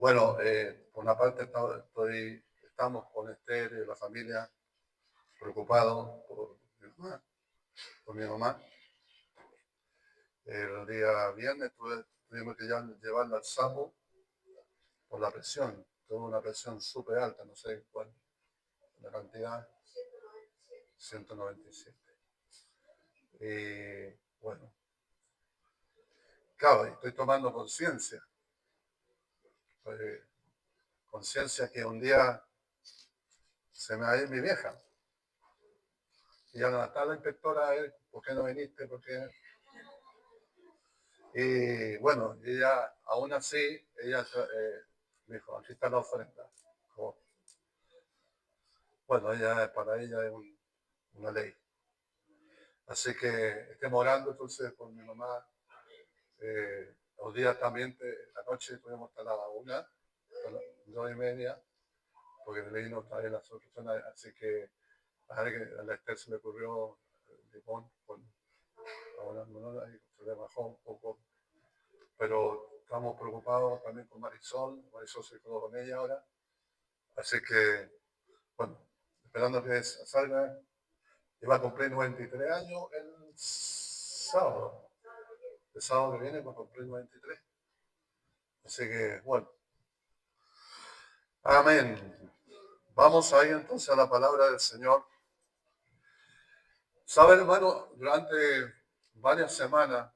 Bueno, por una parte estamos con Esther y la familia preocupados por mi mamá. El día viernes tuvimos que llevarla al SAMU por la presión. Tuvo una presión súper alta, no sé cuál, la cantidad, 197. Y bueno, claro, estoy tomando conciencia. Conciencia que un día se me va a ir mi vieja. Y ya no está la inspectora, ¿por qué no viniste? ¿Por qué? Y bueno, ella, aún así, ella me dijo, aquí está la ofrenda. Como, bueno, para ella es una ley. Así que estemos orando entonces por mi mamá. Los días también, la noche tuvimos hasta la 1, a las 2:30, porque le vino otra vez la solución. Así que a la Esther se le ocurrió el limón con una moneda y se le bajó un poco. Pero estamos preocupados también con Marisol. Marisol se quedó con ella ahora. Así que, bueno, esperando que salga. Iba a cumplir 93 años el sábado. El sábado que viene va a cumplir 93. Así que, bueno. Amén. Vamos ahí entonces a la palabra del Señor. Saben, hermano, durante varias semanas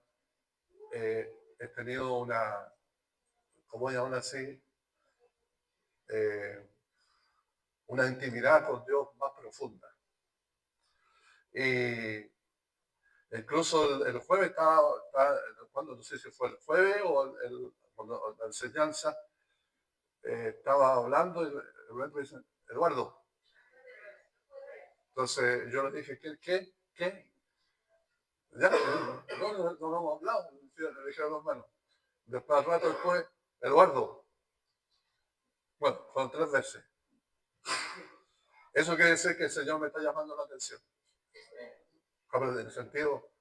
he tenido ¿cómo llaman así? Una intimidad con Dios más profunda. Y incluso el jueves cuando no sé si fue el jueves o cuando la enseñanza, estaba hablando y me dice, Eduardo. Entonces yo le dije, ¿qué? Ya, no hemos hablado, le dije a los hermanos. Después, al rato después, Eduardo. Bueno, fueron 3 veces. Eso quiere decir que el Señor me está llamando la atención. En el sentido,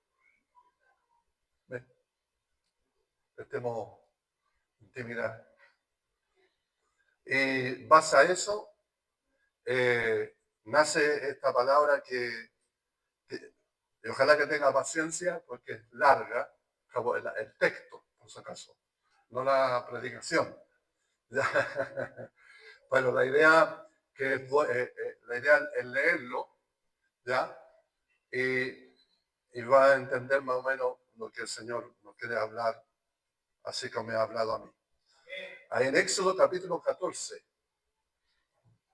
estemos intimidad. Y base a eso, nace esta palabra y ojalá que tenga paciencia, porque es larga, el texto, por si acaso, no la predicación. Pero la idea es leerlo, ¿ya? Y va a entender más o menos lo que el Señor nos quiere hablar, así como me ha hablado a mí. Ahí en Éxodo capítulo 14,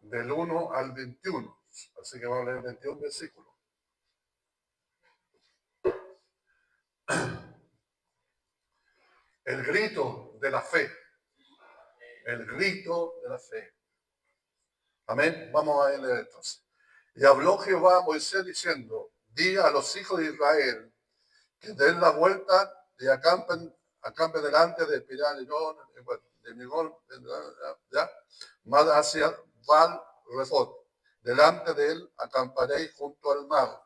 del 1 al 21. Así que vamos a leer 21 versículos. El grito de la fe. El grito de la fe. Amén. Vamos a leer entonces. Y habló Jehová a Moisés diciendo, di a los hijos de Israel que den la vuelta y acampen delante de Pirán-Irón, de Migón, ya, más hacia Val-Refot. Delante de él acamparéis junto al mar.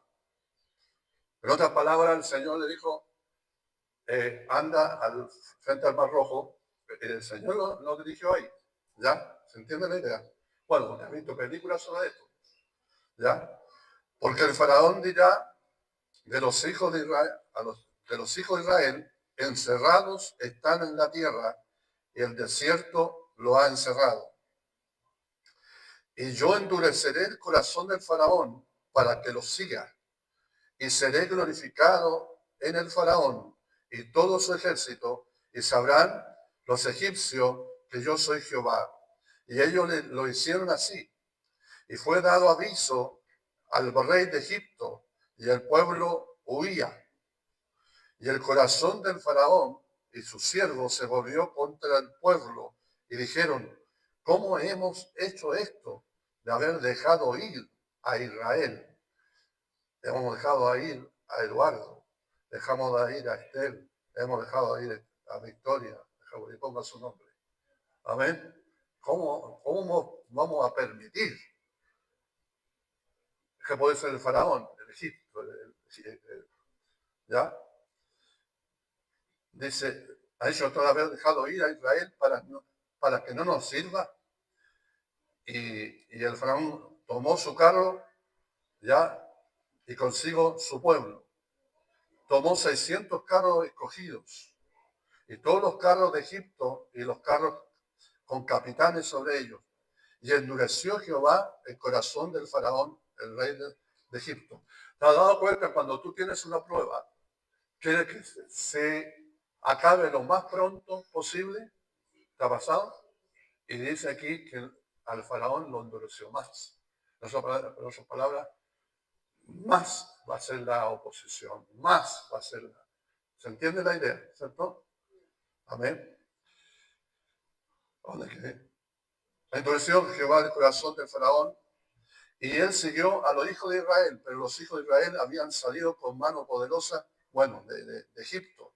En otras palabras, el Señor le dijo, anda frente al Mar Rojo. El Señor lo dirigió ahí. ¿Ya? ¿Se entiende la idea? Bueno, he visto películas sobre esto. ¿Ya? Porque el faraón dirá de los hijos de Israel, de los hijos de Israel, encerrados están en la tierra y el desierto lo ha encerrado. Y yo endureceré el corazón del faraón para que los siga. Y seré glorificado en el faraón y todo su ejército, y sabrán los egipcios que yo soy Jehová. Y ellos lo hicieron así. Y fue dado aviso al rey de Egipto, y el pueblo huía. Y el corazón del faraón y sus siervos se volvió contra el pueblo, y dijeron, ¿cómo hemos hecho esto de haber dejado ir a Israel? Hemos dejado ir a Eduardo, dejamos de ir a Estel, hemos dejado de ir a Victoria, y ponga su nombre. Amén. ¿Cómo vamos a permitir que puede ser el faraón, el Egipto, ¿ya? Dice, a ellos todavía haber dejado ir a Israel para que no nos sirva. Y el faraón tomó su carro, ya, y consigo su pueblo. Tomó 600 carros escogidos y todos los carros de Egipto y los carros con capitanes sobre ellos. Y endureció Jehová el corazón del faraón, el rey de Egipto. ¿Te has dado cuenta cuando tú tienes una prueba, quiere que se acabe lo más pronto posible? ¿Te ha pasado? Y dice aquí que al faraón lo endureció más. En otras palabras, más va a ser la oposición, más va a ser la... ¿Se entiende la idea? ¿Cierto? Amén. ¿Dónde quedé? Endureció Jehová el corazón del faraón y él siguió a los hijos de Israel, pero los hijos de Israel habían salido con mano poderosa, bueno, de Egipto.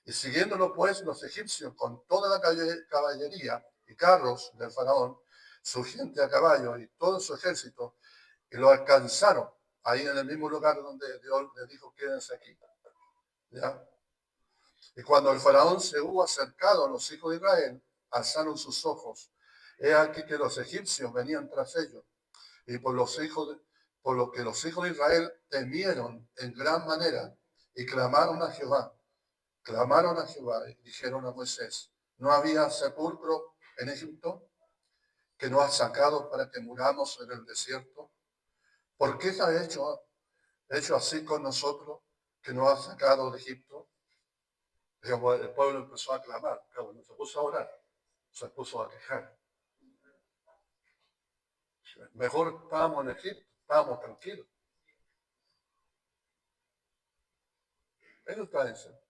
Y siguiéndolo pues los egipcios con toda la caballería y carros del faraón, su gente a caballo y todo su ejército, y lo alcanzaron ahí en el mismo lugar donde Dios les dijo, quédense aquí. ¿Ya? Y cuando el faraón se hubo acercado a los hijos de Israel, alzaron sus ojos. He aquí que los egipcios venían tras ellos. Y por lo que los hijos de Israel temieron en gran manera y clamaron a Jehová. Clamaron a Jehová y dijeron a Moisés, ¿no había sepulcro en Egipto que nos ha sacado para que muramos en el desierto? ¿Por qué se ha hecho así con nosotros que nos ha sacado de Egipto? El pueblo empezó a clamar, no se puso a orar, se puso a quejar. Mejor estábamos en Egipto, estábamos tranquilos. Eso está diciendo.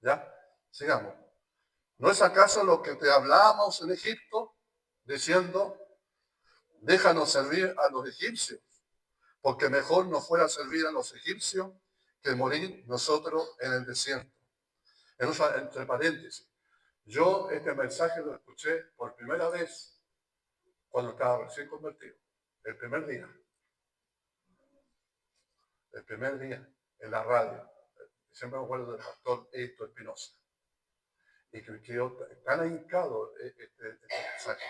¿Ya? Sigamos. ¿No es acaso lo que te hablábamos en Egipto, diciendo, déjanos servir a los egipcios, porque mejor nos fuera servir a los egipcios que morir nosotros en el desierto? Entre paréntesis, yo este mensaje lo escuché por primera vez cuando estaba recién convertido, el primer día en la radio. Siempre me acuerdo del pastor Héctor Espinosa. Y que quedó tan ahincado este mensaje.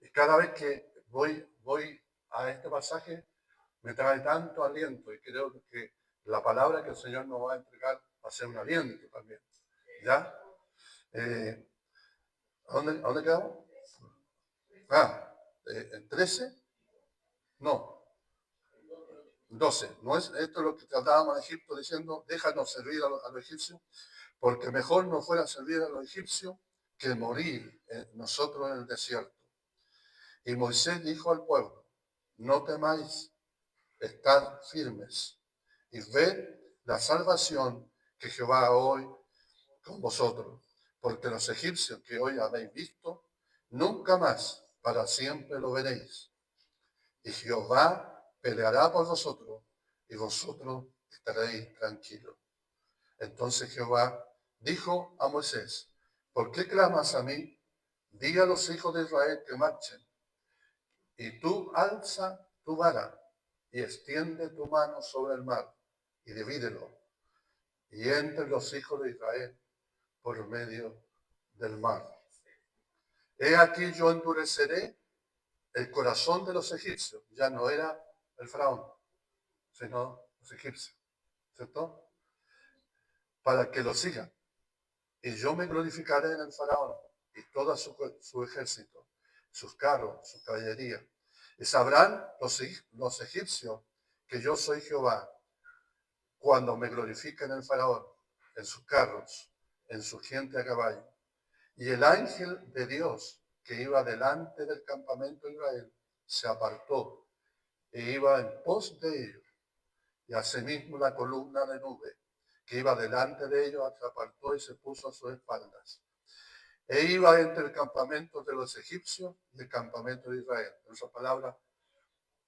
Y cada vez que voy a este pasaje, me trae tanto aliento y creo que la palabra que el Señor nos va a entregar va a ser un aliento también. ¿Ya? ¿A dónde quedamos? ¿En 13? No, 12. ¿No es esto lo que tratábamos en Egipto diciendo, déjanos servir a los egipcios? Porque mejor nos fuera servir a los egipcios que morir nosotros en el desierto. Y Moisés dijo al pueblo, no temáis, estad firmes y ved la salvación que Jehová hoy con vosotros, porque los egipcios que hoy habéis visto, nunca más para siempre lo veréis. Y Jehová peleará por vosotros y vosotros estaréis tranquilos. Entonces Jehová dijo a Moisés, ¿por qué clamas a mí? Di a los hijos de Israel que marchen. Y tú alza tu vara y extiende tu mano sobre el mar y divídelo. Y entre los hijos de Israel por medio del mar. He aquí yo endureceré el corazón de los egipcios. Ya no era el faraón, sino los egipcios. ¿Cierto? Para que lo sigan. Y yo me glorificaré en el faraón y todo su ejército, sus carros, su caballería. Y sabrán los egipcios que yo soy Jehová cuando me glorifiquen en el faraón, en sus carros, en su gente a caballo. Y el ángel de Dios que iba delante del campamento de Israel se apartó e iba en pos de ellos. Y asimismo la columna de nube que iba delante de ellos se apartó y se puso a sus espaldas. E iba entre el campamento de los egipcios y el campamento de Israel. En esa palabra,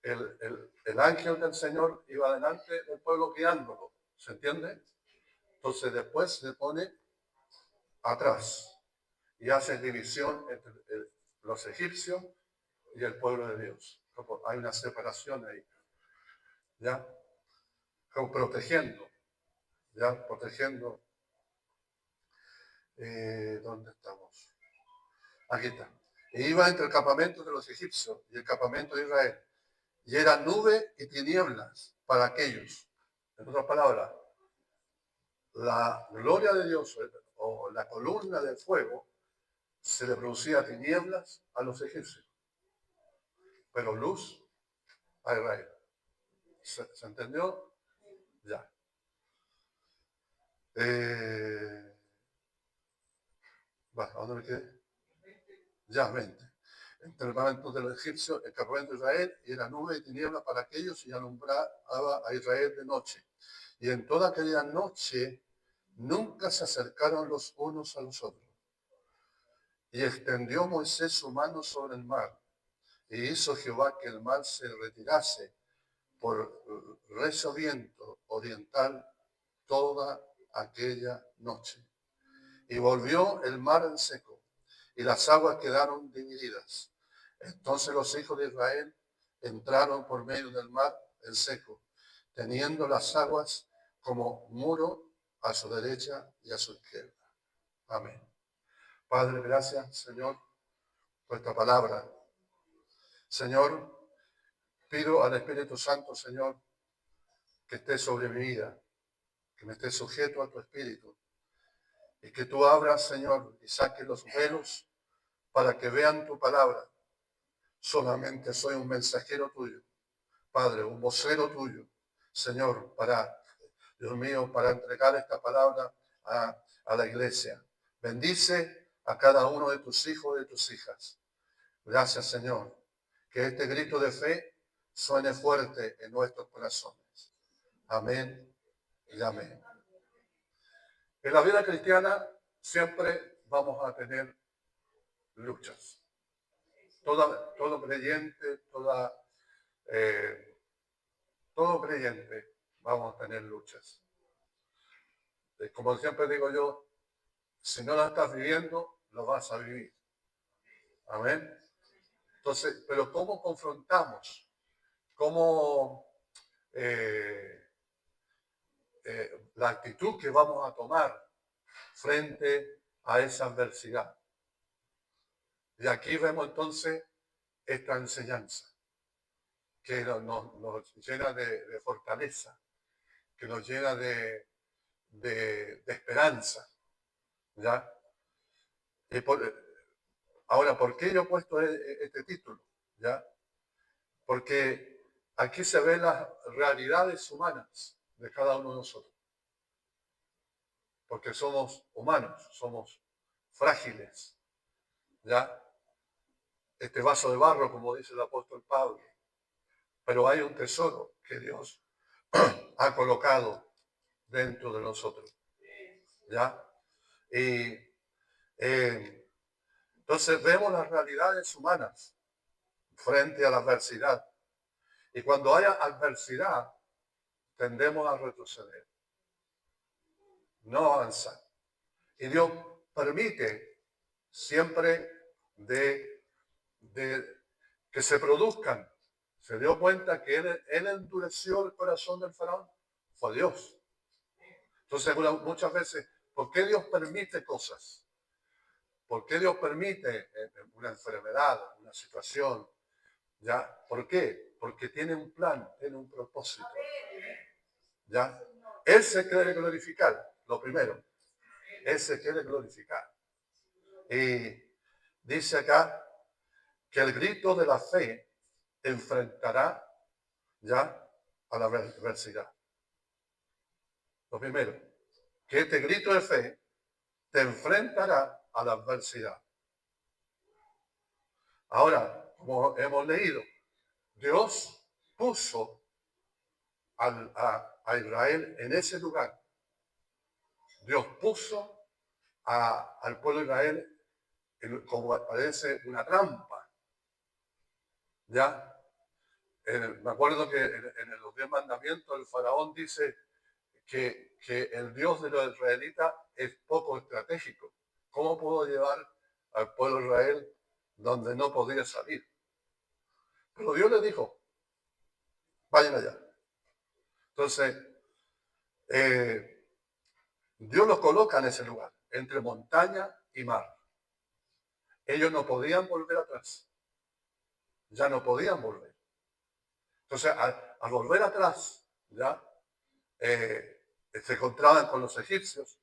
el ángel del Señor iba delante del pueblo guiándolo. ¿Se entiende? Entonces después se pone atrás y hace división entre los egipcios y el pueblo de Dios. Hay una separación ahí. ¿Ya? Como protegiendo. ¿Ya? Protegiendo. ¿Dónde estamos? Aquí está. E iba entre el campamento de los egipcios y el campamento de Israel. Y era nube y tinieblas para aquellos. En otras palabras, la gloria de Dios o la columna de fuego se le producía tinieblas a los egipcios, pero luz a Israel. ¿Se entendió? Ya. ¿A dónde me quedé? Ya, 20. Entre el campamento de los egipcios, el campamento de Israel, y era nube y tiniebla para aquellos, y alumbraba a Israel de noche. Y en toda aquella noche nunca se acercaron los unos a los otros. Y extendió Moisés su mano sobre el mar, y hizo Jehová que el mar se retirase por recio viento oriental toda aquella noche. Y volvió el mar en seco, y las aguas quedaron divididas. Entonces los hijos de Israel entraron por medio del mar en seco, teniendo las aguas como muro a su derecha y a su izquierda. Amén. Padre, gracias, Señor, por esta palabra. Señor, pido al Espíritu Santo, Señor, que esté sobre mi vida, que me esté sujeto a tu Espíritu, y que tú abras, Señor, y saques los velos para que vean tu palabra. Solamente soy un mensajero tuyo, Padre, un vocero tuyo, Señor, Dios mío, para entregar esta palabra a la iglesia. Bendice a cada uno de tus hijos y de tus hijas. Gracias, Señor, que este grito de fe suene fuerte en nuestros corazones. Amén y amén. En la vida cristiana siempre vamos a tener luchas. Todo creyente, todo creyente vamos a tener luchas. Como siempre digo yo, si no la estás viviendo, lo vas a vivir. Amén. Entonces, pero ¿cómo confrontamos? ¿Cómo la actitud que vamos a tomar frente a esa adversidad? Y aquí vemos entonces esta enseñanza que nos llena de fortaleza, que nos llena de esperanza. ¿Ya? Ahora, ¿por qué yo he puesto este título? ¿Ya? Porque aquí se ven las realidades humanas de cada uno de nosotros. Porque somos humanos, somos frágiles. ¿Ya? Este vaso de barro, como dice el apóstol Pablo. Pero hay un tesoro que Dios ha colocado dentro de nosotros. ¿Ya? Y entonces vemos las realidades humanas frente a la adversidad. Y cuando haya adversidad, tendemos a retroceder, no avanzar. Y Dios permite siempre de que se produzcan. Se dio cuenta que él endureció el corazón del faraón. Fue Dios. Entonces, muchas veces, ¿por qué Dios permite cosas? ¿Por qué Dios permite una enfermedad, una situación? ¿Ya? ¿Por qué? Porque tiene un plan, tiene un propósito. ¿Ya? Él se quiere glorificar, lo primero. Él se quiere glorificar. Y dice acá que el grito de la fe enfrentará ya a la adversidad. Lo primero, que este grito de fe te enfrentará a la adversidad. Ahora, como hemos leído, Dios puso a Israel en ese lugar. Dios puso al pueblo de Israel como parece una trampa. ¿Ya? Me acuerdo que en los 10 mandamientos el faraón dice que el Dios de los israelitas es poco estratégico. ¿Cómo puedo llevar al pueblo de Israel donde no podía salir? Pero Dios le dijo, vayan allá. Entonces, Dios los coloca en ese lugar, entre montaña y mar. ellos no podían volver atrás. Ya no podían volver. Entonces, al volver atrás, ya se encontraban con los egipcios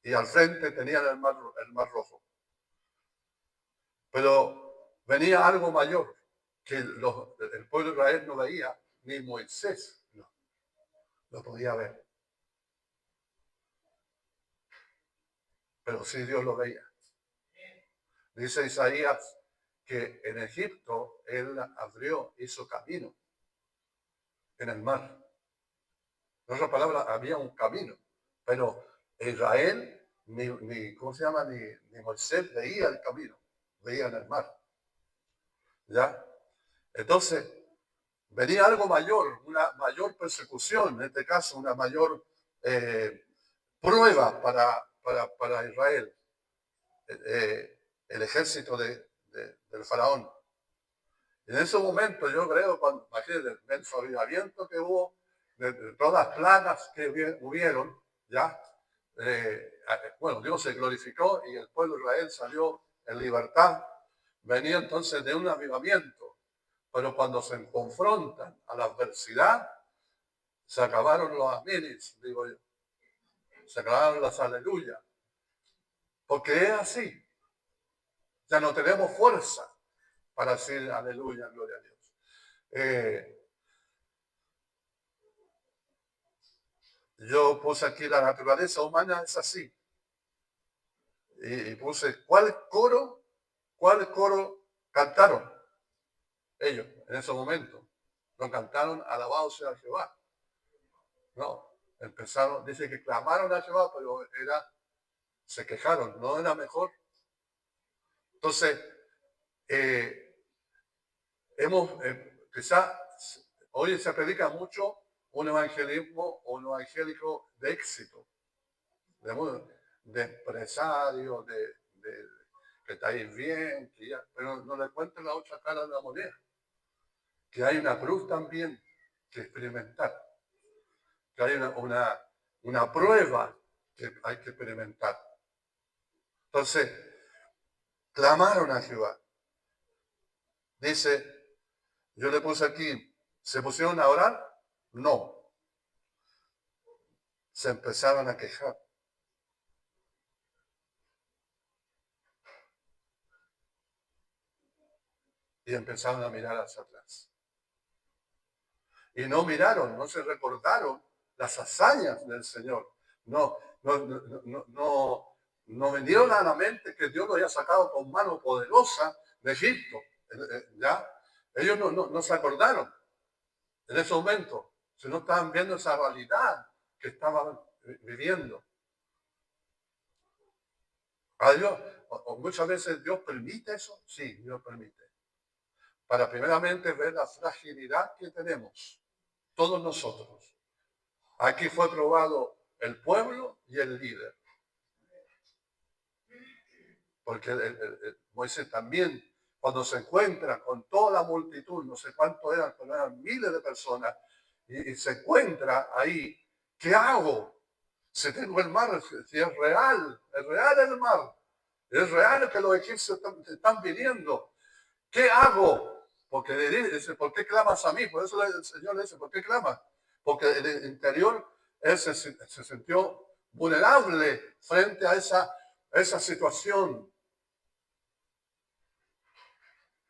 y al frente tenían el mar Rojo. Pero venía algo mayor que el pueblo de Israel no veía, ni Moisés no lo podía ver. Pero sí Dios lo veía. Dice Isaías que en Egipto él hizo camino en el mar. En otras palabras, había un camino. Pero Israel, ¿cómo se llama? Ni Moisés veía el camino, veía en el mar. ¿Ya? Entonces, venía algo mayor, una mayor persecución, en este caso, una mayor prueba para Israel, el ejército del faraón. Y en ese momento, yo creo, cuando imagínate, el avivamiento que hubo, de todas las plagas que hubieron, ya, bueno, Dios se glorificó y el pueblo de Israel salió en libertad. Venía entonces de un avivamiento, pero cuando se confrontan a la adversidad, se acabaron los aminis, digo yo. Se acabaron las aleluyas. Porque es así. Ya no tenemos fuerza para decir aleluya, gloria a Dios. Yo puse aquí la naturaleza humana es así. Y puse, ¿cuál coro cantaron? Ellos, en ese momento. No cantaron, alabado sea Jehová. No, empezaron, dice que clamaron a Jehová, pero se quejaron, no era mejor. Entonces, quizá hoy se predica mucho un evangelismo o un evangélico de éxito, de empresario, que está ahí bien, pero no le cuenten la otra cara de la moneda, que hay una cruz también que experimentar, que hay una prueba que hay que experimentar. Entonces, clamaron a Jehová. Dice, yo le puse aquí, ¿se pusieron a orar? No. Se empezaron a quejar. Y empezaron a mirar hacia atrás. Y no miraron, no se recordaron las hazañas del Señor. No vinieron a la mente que Dios lo había sacado con mano poderosa de Egipto. ¿Ya? Ellos no se acordaron en ese momento, sino estaban viendo esa realidad que estaban viviendo. A Dios, muchas veces Dios permite eso, sí, Dios permite. Para primeramente ver la fragilidad que tenemos, todos nosotros. Aquí fue probado el pueblo y el líder. Porque Moisés también, cuando se encuentra con toda la multitud, no sé cuántos eran, pero eran miles de personas, y se encuentra ahí, ¿qué hago? Si tengo el mar, si es real el mar, es real que los egipcios están viniendo. ¿Qué hago? Porque le dice, ¿por qué clamas a mí? Por eso el Señor le dice, ¿por qué clamas? Porque en el interior él se sintió vulnerable frente a esa situación.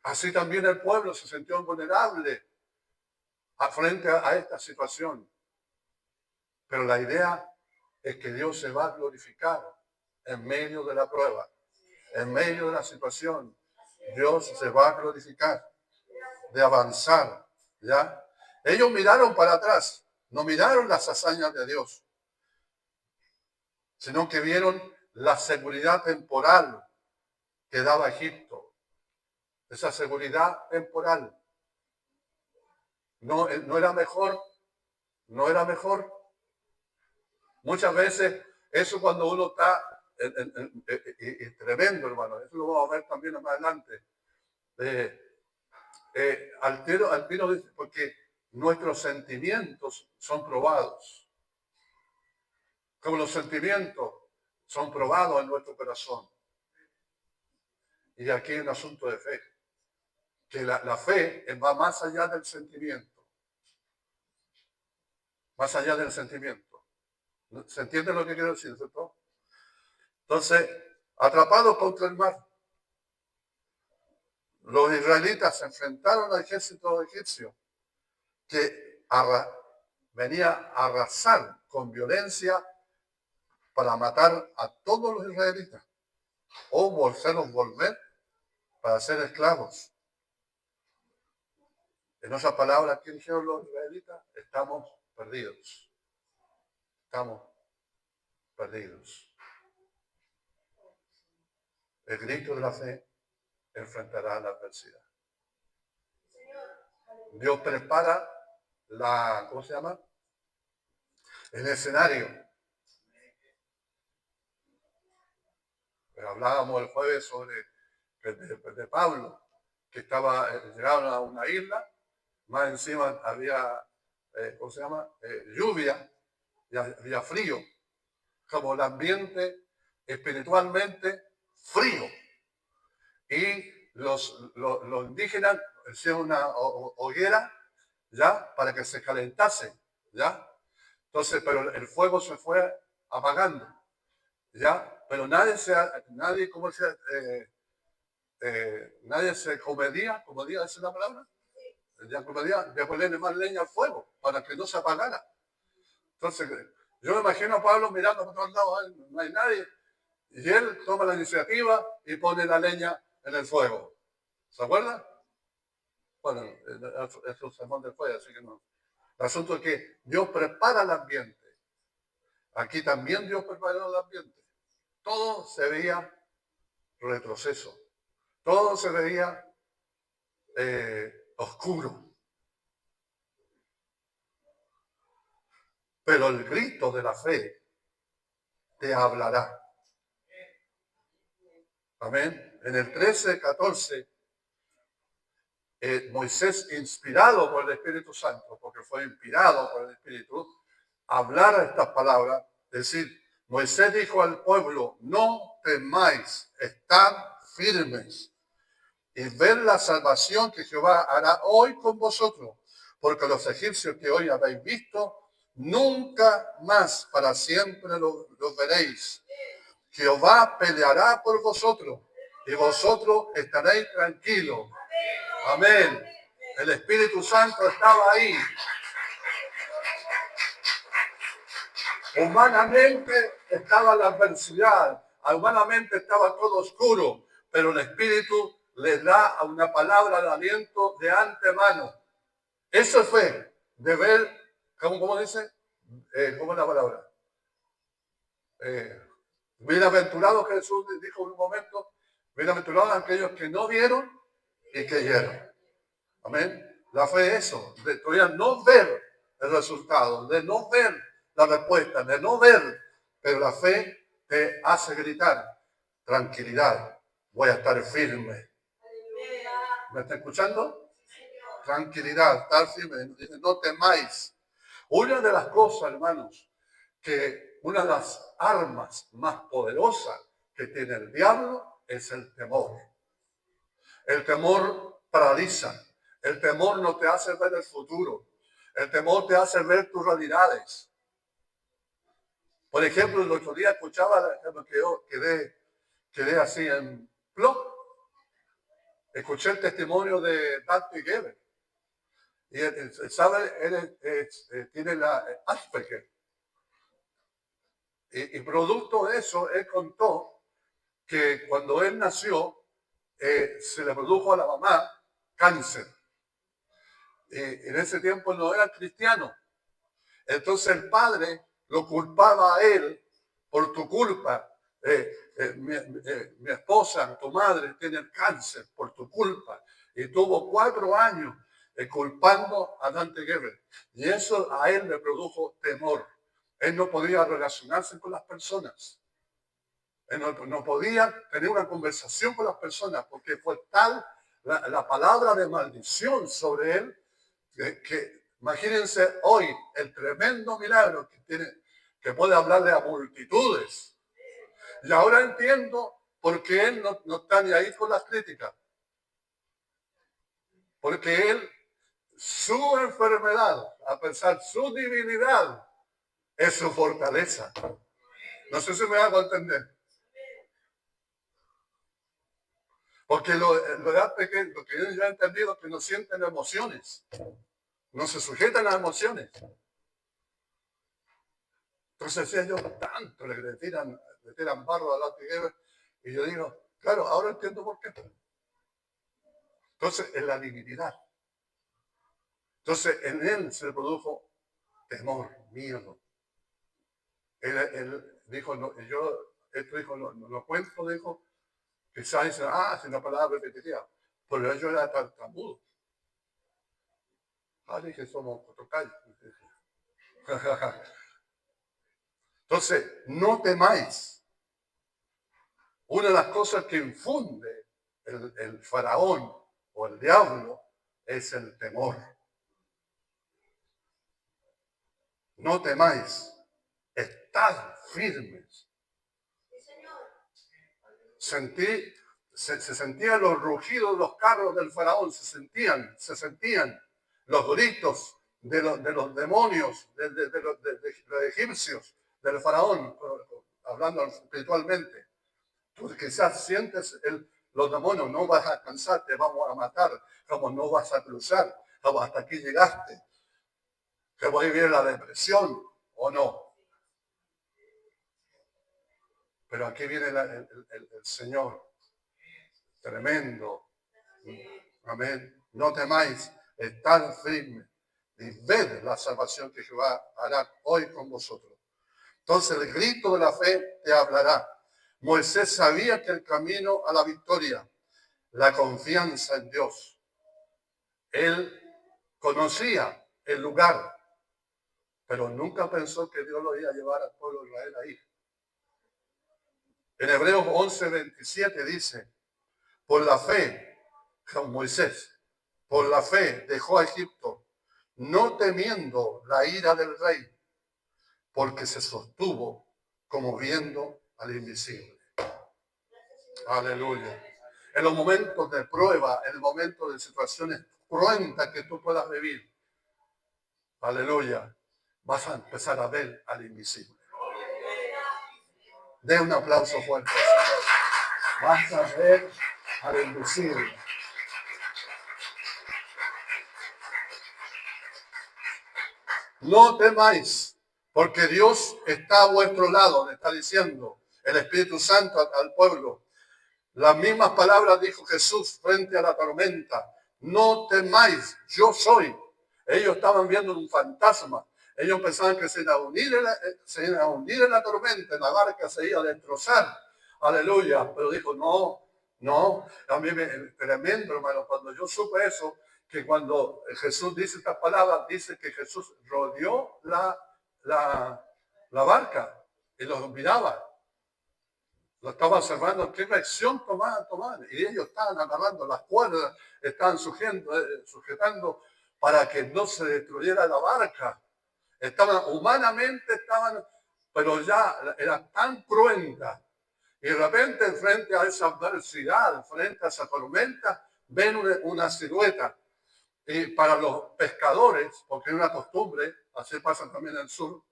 Así también el pueblo se sintió vulnerable frente a esta situación. Pero la idea es que Dios se va a glorificar en medio de la prueba, en medio de la situación. Dios se va a glorificar de avanzar, ¿ya? Ellos miraron para atrás, no miraron las hazañas de Dios, sino que vieron la seguridad temporal que daba Egipto. Esa seguridad temporal. No era mejor, no era mejor. Muchas veces, eso cuando uno está, tremendo, hermano, eso lo vamos a ver también más adelante. Al tiro dice, porque nuestros sentimientos son probados. Como los sentimientos son probados en nuestro corazón. Y aquí hay un asunto de fe. Que la fe va más allá del sentimiento. Más allá del sentimiento. ¿Se entiende lo que quiero decir, cierto? Entonces, atrapados contra el mar, los israelitas se enfrentaron al ejército egipcio que venía a arrasar con violencia para matar a todos los israelitas o hacerlos volver para ser esclavos. En otras palabras, ¿qué dijeron los israelitas? Estamos perdidos. Estamos perdidos. El grito de la fe enfrentará la adversidad. Dios prepara ¿cómo se llama? El escenario. Pero hablábamos el jueves sobre de Pablo, que llegaron a una isla, más encima había, ¿cómo se llama? Lluvia, y había frío, como el ambiente espiritualmente frío. Y los indígenas hicieron una hoguera, ¿ya? Para que se calentase, ¿ya? Entonces, pero el fuego se fue apagando, ¿ya? Pero nadie se comedía, como diga, esa es la palabra, ya comedía de ponerle más leña al fuego para que no se apagara. Entonces, yo me imagino a Pablo mirando por todos lados, no hay nadie, y él toma la iniciativa y pone la leña en el fuego. ¿Se acuerdan? Bueno, es un sermón después, así que no. El asunto es que Dios prepara el ambiente. Aquí también Dios preparó el ambiente. Todo se veía retroceso. Todo se veía oscuro. Pero el grito de la fe te hablará. Amén. En el 13:14, Moisés, inspirado por el Espíritu Santo, porque fue inspirado por el Espíritu, hablar estas palabras, decir, Moisés dijo al pueblo, no temáis, estad firmes y ver la salvación que Jehová hará hoy con vosotros, porque los egipcios que hoy habéis visto, nunca más para siempre los veréis. Jehová peleará por vosotros y vosotros estaréis tranquilos. Amén. El Espíritu Santo estaba ahí. Humanamente estaba la adversidad, humanamente estaba todo oscuro, pero el Espíritu les da una palabra de aliento de antemano. Eso fue de ver, ¿cómo dice? ¿Cómo es la palabra? Bienaventurados, Jesús dijo en un momento, bienaventurados aquellos que no vieron y creyeron. Amén. La fe es eso, de todavía no ver el resultado, de no ver la respuesta, de no ver, pero la fe te hace gritar, tranquilidad, voy a estar firme. ¿Me está escuchando? Tranquilidad, estar firme, no temáis. Una de las cosas, hermanos, una de las armas más poderosas que tiene el diablo es el temor. El temor paraliza. El temor no te hace ver el futuro. El temor te hace ver tus realidades. Por ejemplo, el otro día escuchaba, que yo quedé así en blog. Escuché el testimonio de Dante Gebel. Y él sabe, él tiene la Asperger. Y producto de eso, él contó que cuando él nació, se le produjo a la mamá cáncer. En ese tiempo no era cristiano. Entonces el padre lo culpaba a él por tu culpa. Mi esposa, tu madre, tiene cáncer por tu culpa. Y tuvo 4 años culpando a Dante Gebel. Y eso a él le produjo temor. Él no podía relacionarse con las personas. Él no podía tener una conversación con las personas porque fue tal la palabra de maldición sobre él que imagínense hoy el tremendo milagro que puede hablarle a multitudes. Y ahora entiendo Porque Él no está ni ahí con las críticas. Porque Él, su enfermedad, a pesar su divinidad, es su fortaleza. No sé si me hago entender. Porque lo que ellos ya han entendido es que no sienten emociones. No se sujetan a emociones. Entonces ellos tanto le tiran barro a la tierra. Y yo digo, claro, ahora entiendo por qué. Entonces, en la divinidad. Entonces, en él se produjo temor, miedo. Él dijo, no, esto dijo, no cuento, dijo, quizás dicen, es una palabra repetitiva, pero yo era tartamudo. Dije, somos tocayos. Entonces, no temáis. Una de las cosas que infunde el faraón o el diablo es el temor. No temáis, estad firmes. Se sentían los rugidos de los carros del faraón, se sentían los gritos de los demonios, de los egipcios, del faraón, hablando espiritualmente. Tú quizás sientes los demonios, no vas a alcanzar, te vamos a matar, como no vas a cruzar, como hasta aquí llegaste, que voy a vivir la depresión o no. Pero aquí viene el Señor, tremendo. Amén. No temáis, estad firmes y ved la salvación que Jehová hará hoy con vosotros. Entonces el grito de la fe te hablará. Moisés sabía que el camino a la victoria, la confianza en Dios. Él conocía el lugar, pero nunca pensó que Dios lo iba a llevar al pueblo de Israel ahí. En Hebreos 11:27 dice, por la fe, Moisés, por la fe dejó a Egipto, no temiendo la ira del rey, porque se sostuvo como viendo al invisible. Aleluya. En los momentos de prueba, en el momento de situaciones cruentas que tú puedas vivir, aleluya, vas a empezar a ver al invisible. De un aplauso fuerte. Vas a ver al invisible. No temáis, porque Dios está a vuestro lado, le está diciendo el Espíritu Santo al pueblo. Las mismas palabras dijo Jesús frente a la tormenta. No temáis, yo soy. Ellos estaban viendo un fantasma. Ellos pensaban que se iba a hundir en la tormenta, en la barca se iba a destrozar. Aleluya. Pero dijo, no. A mí me tremendo, hermano, cuando yo supe eso, que cuando Jesús dice estas palabras, dice que Jesús rodeó la barca y los miraba. Lo estaba observando, qué reacción tomaban. Y ellos estaban agarrando las cuerdas, estaban sujetando para que no se destruyera la barca. Humanamente, pero ya era tan cruenta. Y de repente, frente a esa adversidad, frente a esa tormenta, ven una silueta. Y para los pescadores, porque es una costumbre, así pasa también en el sur,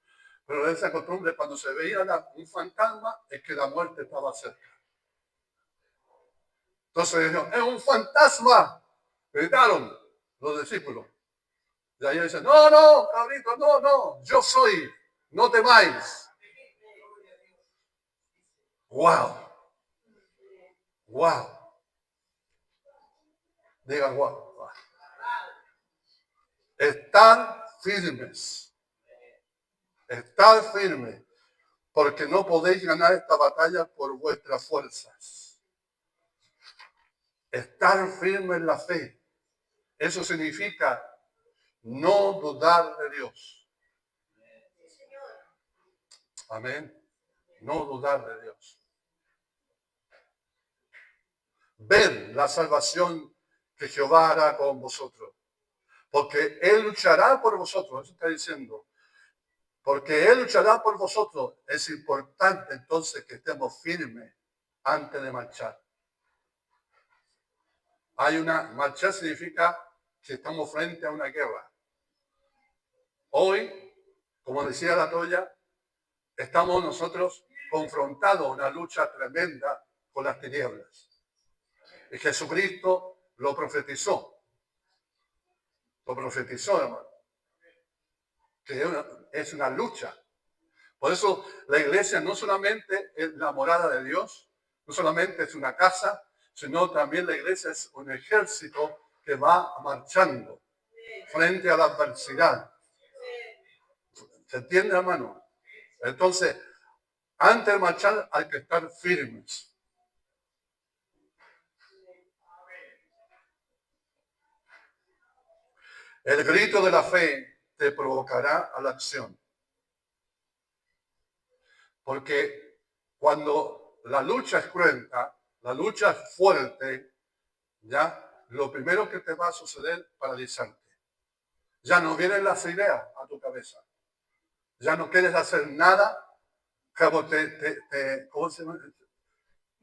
pero esa costumbre, cuando se veía un fantasma, es que la muerte estaba cerca. Entonces dijeron, es un fantasma. Gritaron los discípulos. Y ahí dicen, no, cabrito, no, yo soy, no temáis. Wow. Digan wow. Están firmes. Estad firmes, porque no podéis ganar esta batalla por vuestras fuerzas. Estar firme en la fe. Eso significa no dudar de Dios. Amén. No dudar de Dios. Ved la salvación que Jehová hará con vosotros. Porque Él luchará por vosotros. Eso está diciendo. Porque Él luchará por vosotros. Es importante entonces que estemos firmes antes de marchar. Marchar significa que estamos frente a una guerra. Hoy, como decía la Toya, estamos nosotros confrontados a una lucha tremenda con las tinieblas. Y Jesucristo lo profetizó. Lo profetizó, hermano. Que es una lucha. Por eso la iglesia no solamente es la morada de Dios, no solamente es una casa, sino también la iglesia es un ejército que va marchando frente a la adversidad. ¿Se entiende, hermano? Entonces, antes de marchar hay que estar firmes. El grito de la fe te provocará a la acción. Porque cuando la lucha es cruenta, la lucha es fuerte, ya lo primero que te va a suceder es paralizarte. Ya no vienen las ideas a tu cabeza. Ya no quieres hacer nada, como ¿cómo se llama?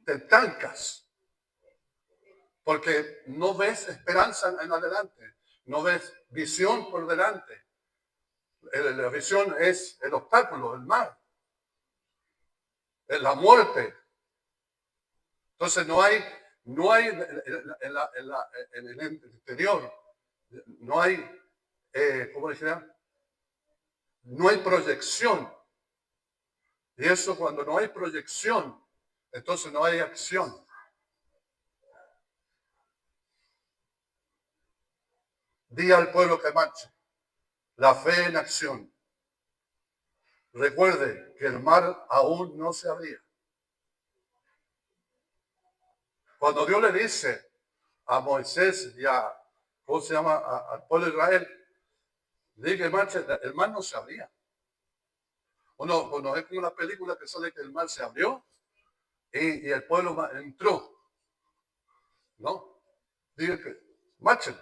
Te estancas. Porque no ves esperanza en adelante. No ves visión por delante. La visión es el obstáculo, el mal. Es la muerte. Entonces no hay en el interior, no hay, ¿cómo decía? No hay proyección. Y eso cuando no hay proyección, entonces no hay acción. Di al pueblo que marche. La fe en acción. Recuerde que el mar aún no se abría. Cuando Dios le dice a Moisés y ¿cómo se llama? Al pueblo de Israel, dice que marche, el mar no se abría. Uno es como una película que sale que el mar se abrió y el pueblo entró. ¿No? Dice que marchen.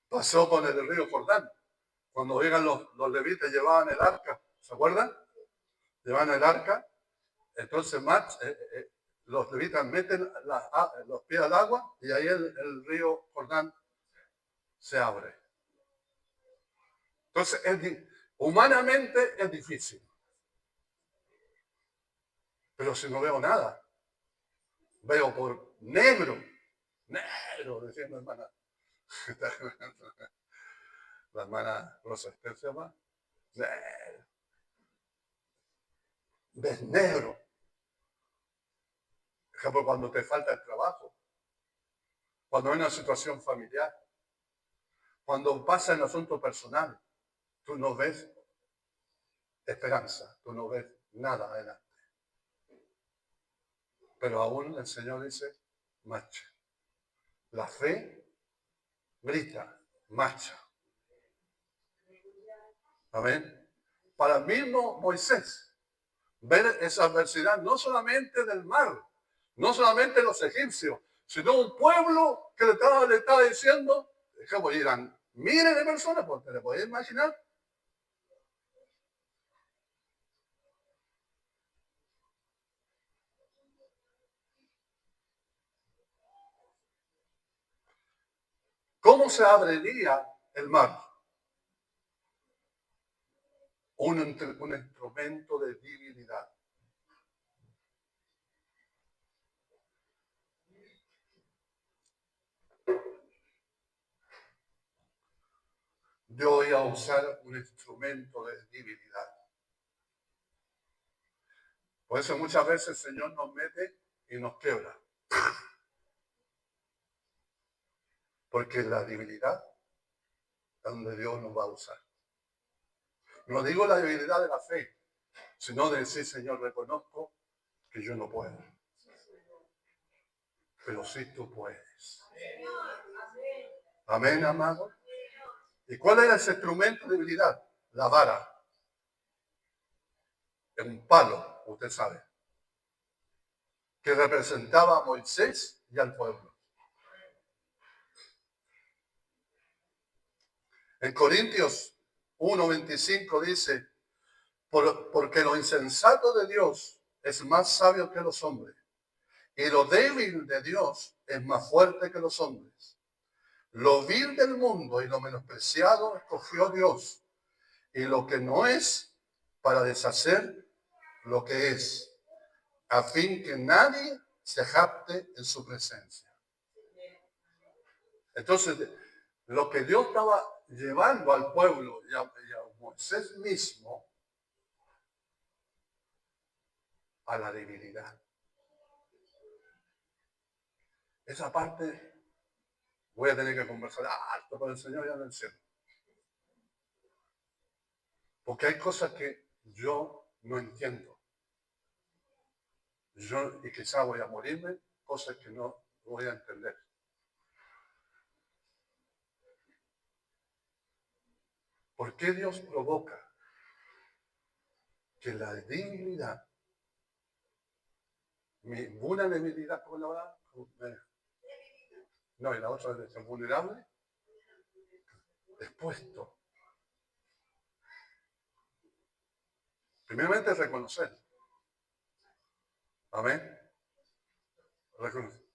Pasó con el río Jordán. Cuando llegan los levitas llevaban el arca, ¿se acuerdan? Llevaban el arca. Entonces los levitas meten los pies al agua y ahí el río Jordán se abre. Entonces, humanamente es difícil. Pero si no veo nada, veo por negro, decía mi hermana. La hermana Rosa Esther se llama. Ves negro. Por ejemplo, cuando te falta el trabajo, cuando hay una situación familiar, cuando pasa el asunto personal, tú no ves esperanza, tú no ves nada adelante. Pero aún el Señor dice, marcha. La fe grita, marcha. Amén. Para el mismo Moisés, ver esa adversidad no solamente del mar, no solamente los egipcios, sino un pueblo que le estaba diciendo, que irán miles de personas, porque le podéis imaginar. ¿Cómo se abriría el mar? Un instrumento de divinidad. Yo voy a usar un instrumento de divinidad. Por eso muchas veces el Señor nos mete y nos quebra. Porque la divinidad es donde Dios nos va a usar. No digo la debilidad de la fe, sino de decir, Señor, reconozco que yo no puedo. Pero sí tú puedes. Amén, amado. ¿Y cuál era ese instrumento de debilidad? La vara. Un palo, usted sabe. Que representaba a Moisés y al pueblo. En Corintios 1:25 dice, porque lo insensato de Dios es más sabio que los hombres, y lo débil de Dios es más fuerte que los hombres. Lo vil del mundo y lo menospreciado escogió Dios, y lo que no es, para deshacer lo que es, a fin que nadie se jacte en su presencia. Entonces, lo que Dios estaba llevando al pueblo y a Moisés mismo, a la debilidad. Esa parte voy a tener que conversar harto con el Señor ya en el cielo. Porque hay cosas que yo no entiendo. Y quizá voy a morirme, cosas que no voy a entender. ¿Por qué Dios provoca que la debilidad, una debilidad, ¿cómo la va? No, y la otra es vulnerable, expuesto? Primeramente reconocer. Amén. Reconocer.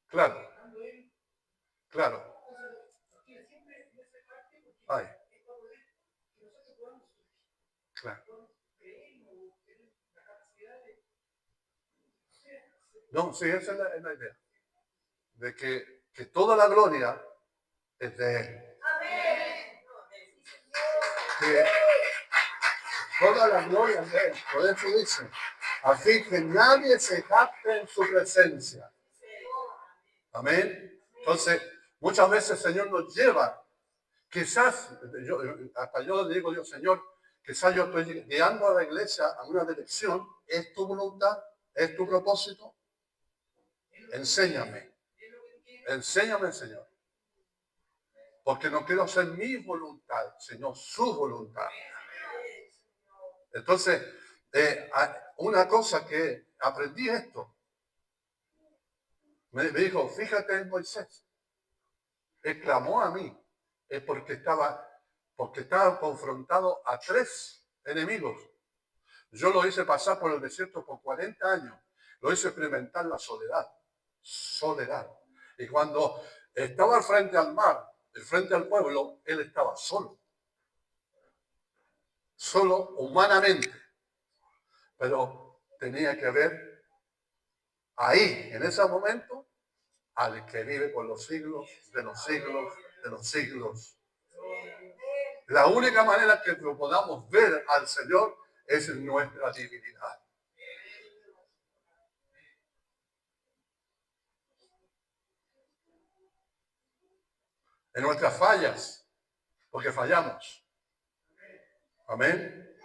Claro, claro. Ay, claro. No, sí, esa es la idea. De que toda la gloria es de Él. Que toda la gloria es de Él. Por eso dice, así que nadie se jacte en su presencia. Amén. Entonces, muchas veces el Señor nos lleva. Quizás, hasta yo le digo, Dios, Señor, quizás yo estoy guiando a la iglesia a una dirección. ¿Es tu voluntad? ¿Es tu propósito? Enséñame. Enséñame, Señor. Porque no quiero hacer mi voluntad, sino su voluntad. Entonces, una cosa que aprendí esto. Me dijo, fíjate en Moisés. Él clamó a mí. Es porque estaba confrontado a 3 enemigos. Yo lo hice pasar por el desierto por 40 años. Lo hice experimentar la soledad. Soledad. Y cuando estaba frente al mar, frente al pueblo, él estaba solo. Solo humanamente. Pero tenía que ver ahí, en ese momento, al que vive por los siglos, de los siglos, de los siglos. La única manera que podamos ver al Señor es en nuestra divinidad. En nuestras fallas, porque fallamos. Amén.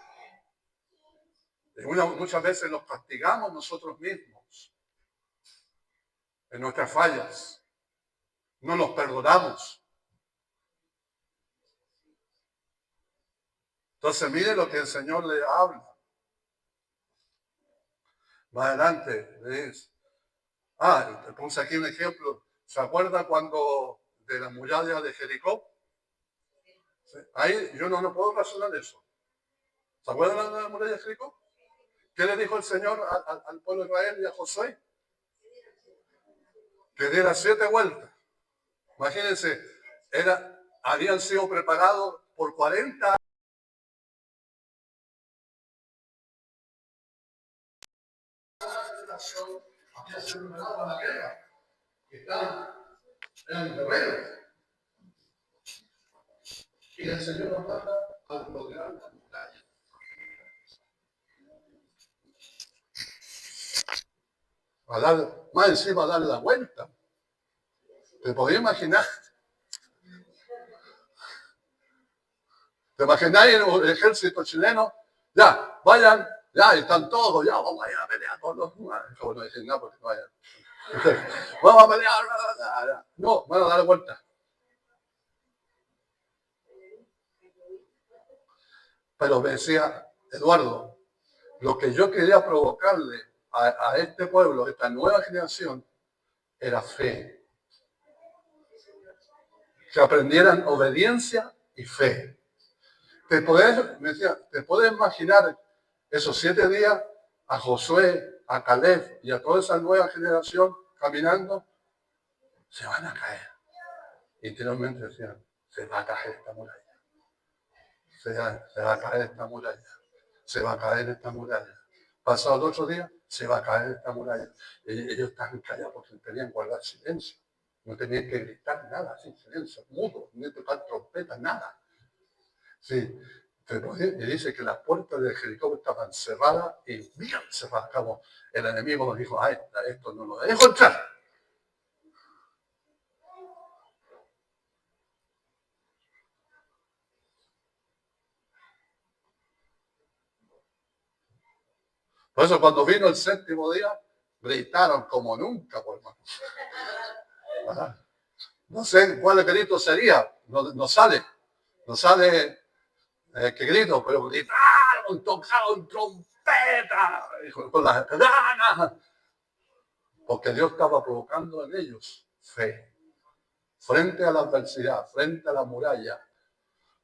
Muchas veces nos castigamos nosotros mismos en nuestras fallas. No nos perdonamos. Entonces, mire lo que el Señor le habla. Más adelante le dice. Te puse aquí un ejemplo. ¿Se acuerda cuando de la muralla de Jericó? ¿Sí? Ahí yo no puedo razonar eso. ¿Se acuerdan de la muralla de Jericó? ¿Qué le dijo el Señor al pueblo de Israel y a Josué? Que diera 7 vueltas. Imagínense, habían sido preparados por 40 años. Eran guerreros. Y el Señor nos manda a lograr la muralla. Más encima a darle la vuelta. ¿Te podías imaginar? ¿Te imagináis el ejército chileno? Ya, vayan, ya, están todos, ya, vamos a ir a pelear con los... Como no dicen nada porque no vayan. Vamos a pelear. No, van a dar vuelta. Pero me decía, Eduardo, lo que yo quería provocarle a este pueblo, a esta nueva generación, era fe. Que aprendieran obediencia y fe. Me decía, ¿te puedes imaginar esos 7 días a Josué, a Caleb y a toda esa nueva generación caminando? Se van a caer. Interiormente decían, se va a caer esta muralla. Se va a caer esta muralla. Se va a caer esta muralla. Pasado el otro día, se va a caer esta muralla. Ellos estaban callados porque tenían que guardar silencio. No tenían que gritar nada, sin silencio, mudo, ni tocar trompeta, nada. Sí, y dice que las puertas de Jericó estaban cerradas y bien cerradas. Como el enemigo nos dijo, ay, esto no lo dejo entrar. Por eso cuando vino el 7º día, gritaron como nunca, por hermano. No sé cuál grito sería, no sale qué grito, pero gritaron, tocaron trompeta, con las ganas, porque Dios estaba provocando en ellos fe. Frente a la adversidad, frente a la muralla,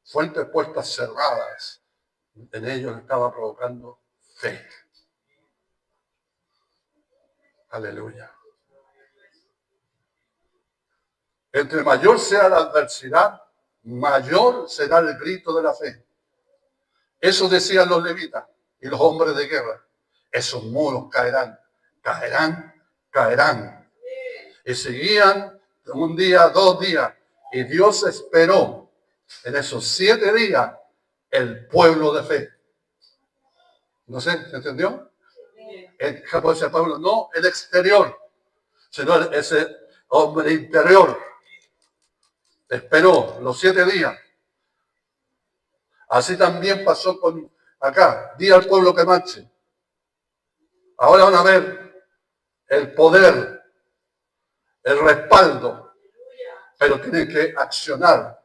frente a puertas cerradas, en ellos estaba provocando fe. Aleluya. Entre mayor sea la adversidad, mayor será el grito de la fe. Eso decían los levitas y los hombres de guerra. Esos muros caerán, caerán, caerán. Y seguían 1 día, 2 días. Y Dios esperó en esos 7 días el pueblo de fe. No sé, ¿se entendió? Ese pueblo, no el exterior, sino ese hombre interior. Esperó los 7 días. Así también pasó con acá. Di al pueblo que marche. Ahora van a ver el poder, el respaldo, pero tienen que accionar.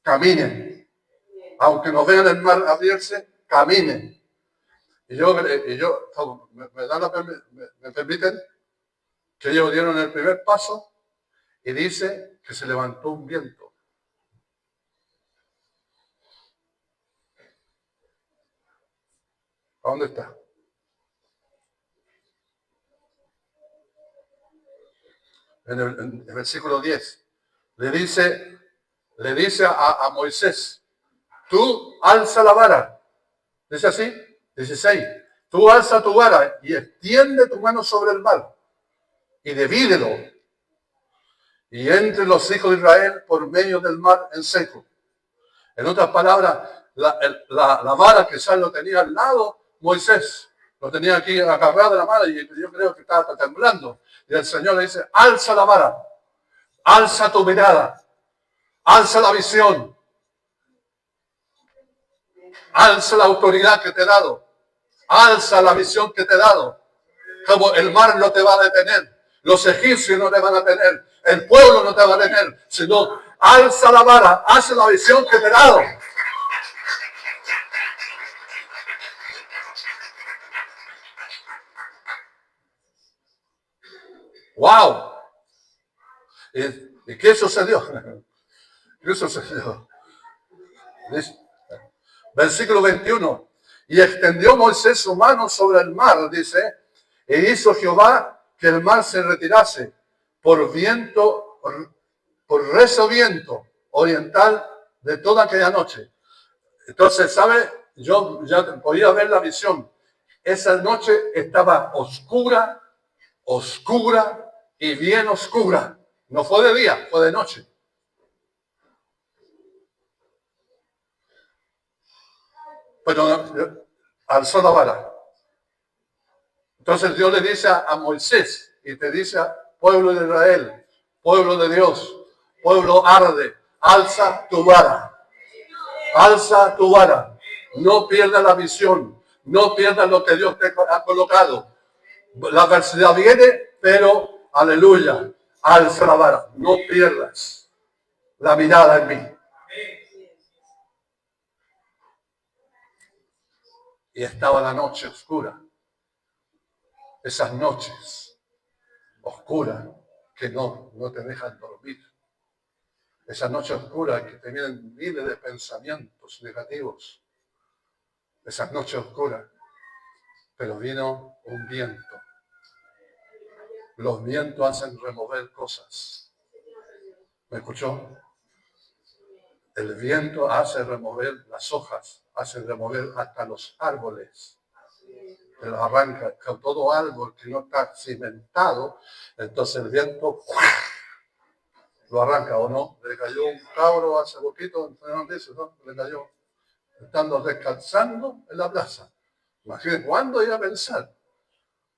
Caminen. Aunque no vean el mar abrirse, caminen. Y yo me permiten que ellos dieron el primer paso y dice que se levantó un viento. ¿A dónde está? En el versículo 10. Le dice a Moisés, tú alza la vara. Dice así, 16. Tú alza tu vara y extiende tu mano sobre el mar y divídelo. Y entre los hijos de Israel por medio del mar en seco. En otras palabras, la vara que Sal lo tenía al lado, Moisés lo tenía aquí agarrado de la mano y yo creo que estaba temblando. Y el Señor le dice, alza la vara, alza tu mirada, alza la visión, alza la autoridad que te he dado, alza la visión que te he dado. Como el mar no te va a detener, los egipcios no te van a tener, el pueblo no te va a detener, sino alza la vara, alza la visión que te he dado. ¡Wow! ¿Y qué sucedió? ¿Qué sucedió? Versículo 21. Y extendió Moisés su mano sobre el mar, dice, e hizo Jehová que el mar se retirase por viento, por recio viento oriental de toda aquella noche. Entonces, ¿sabe? Yo ya podía ver la visión. Esa noche estaba oscura, oscura y bien oscura. No fue de día, fue de noche. Pero alzó la vara. Entonces Dios le dice a Moisés y te dice, pueblo de Israel, pueblo de Dios, pueblo arde, alza tu vara. Alza tu vara. No pierdas la visión. No pierdas lo que Dios te ha colocado. La adversidad viene, pero aleluya, alza la vara. No pierdas la mirada en mí. y estaba la noche oscura. Esas noches oscuras que no te dejan dormir. Esa noche oscura que te vienen miles de pensamientos negativos. Esas noches oscuras. Pero vino un viento. Los vientos hacen remover cosas. ¿Me escuchó? El viento hace remover las hojas, hace remover hasta los árboles. Te los arranca. Con todo árbol que no está cimentado, entonces el viento lo arranca, ¿o no? Le cayó un cabro hace poquito, ¿no? Le cayó, estando descansando en la plaza. Imagínense, ¿cuándo iba a pensar?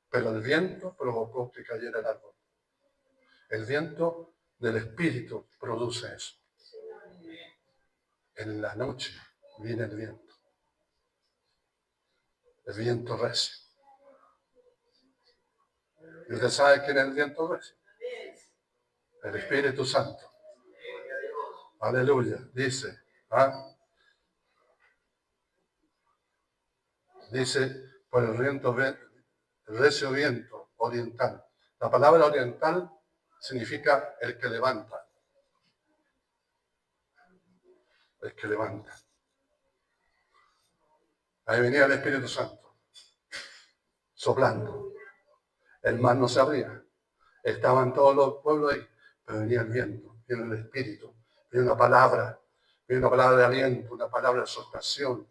Pero el viento provocó que cayera el árbol. El viento del Espíritu produce eso. En la noche viene el viento. El viento recio. ¿Y usted sabe quién es el viento recio? El Espíritu Santo. Aleluya. Dice, dice, por el recio viento oriental. La palabra oriental significa el que levanta. El que levanta. Ahí venía el Espíritu Santo, soplando. El mar no se abría. Estaban todos los pueblos ahí, pero venía el viento, viene el Espíritu, viene una palabra de aliento, una palabra de exhortación.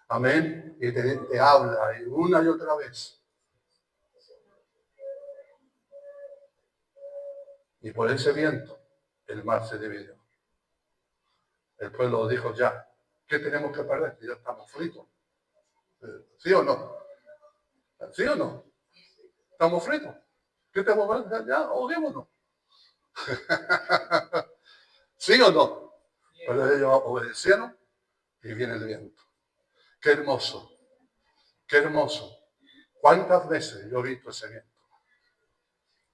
Amén. Y te habla y una y otra vez. Y por ese viento, el mar se dividió. El pueblo dijo ya, ¿qué tenemos que perder? Ya estamos fritos. ¿Sí o no? ¿Sí o no? Estamos fritos. ¿Qué tenemos que perder? Ya, ahoguémonos. ¿Sí o no? Pero ellos obedecieron y viene el viento. Qué hermoso. Qué hermoso. ¿Cuántas veces yo he visto ese viento?